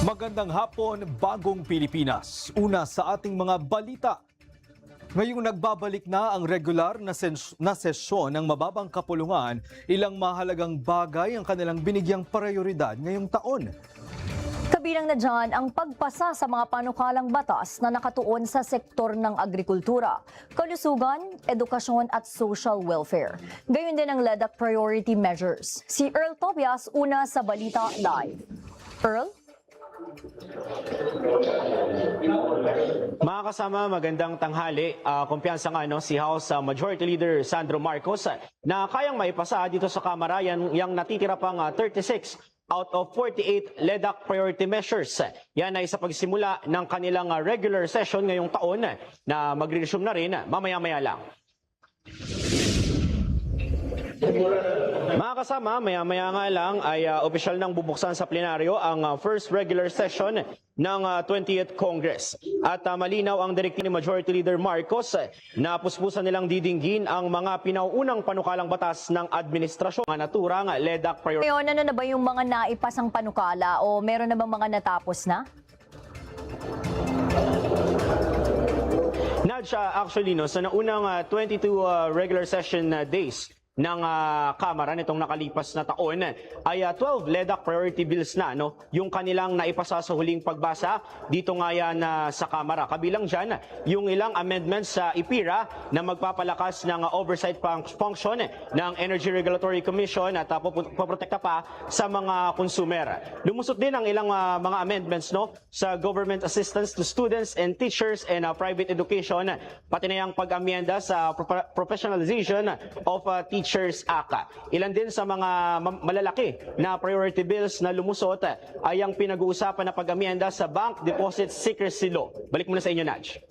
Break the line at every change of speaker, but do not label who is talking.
Magandang hapon, bagong Pilipinas. Una sa ating mga balita. Ngayong nagbabalik na ang regular na sesyon ng mababang kapulungan, ilang mahalagang bagay ang kanilang binigyang prioridad ngayong taon.
Kabilang na dyan ang pagpasa sa mga panukalang batas na nakatuon sa sektor ng agrikultura, kalusugan, edukasyon at social welfare. Gayon din ang LEDAC priority measures. Si Earl Tobias una sa Balita Live. Earl?
Mga kasama, magandang tanghali. Kumpiyansa nga si House Majority Leader Sandro Marcos na kayang maipasa dito sa Kamara yang natitira pang 36 out of 48 LEDAC priority measures. Yan ay sa pagsimula ng kanilang regular session ngayong taon na magre-resume na rin mamaya-maya lang. Mga kasama, maya-maya nga lang ay opisyal nang bubuksan sa plenaryo ang first regular session ng 20th Congress. At malinaw ang direktiba ni Majority Leader Marcos na puspusan nilang didinggin ang mga pinauunang panukalang batas ng administrasyon ng naturang LEDAC priority.
Ngayon, ano na ba yung mga naipasang panukala o meron na bang mga natapos na?
Actually, sa naunang 22 regular session days ng Kamara nitong nakalipas na taon ay 12 LEDAC priority bills na yung kanilang naipasa sa huling pagbasa dito nga yan sa Kamara. Kabilang dyan yung ilang amendments sa IPIRA na magpapalakas ng oversight function ng Energy Regulatory Commission at poprotekta pa sa mga consumer. Lumusot din ang ilang mga amendments sa government assistance to students and teachers and private education, pati na yung pag-amyenda sa professionalization of Teachers Act. Ilan din sa mga malalaki na priority bills na lumusot ay ang pinag-uusapan na pag-amyenda sa Bank Deposit Secrecy Law. Balik muna sa inyo, Naj.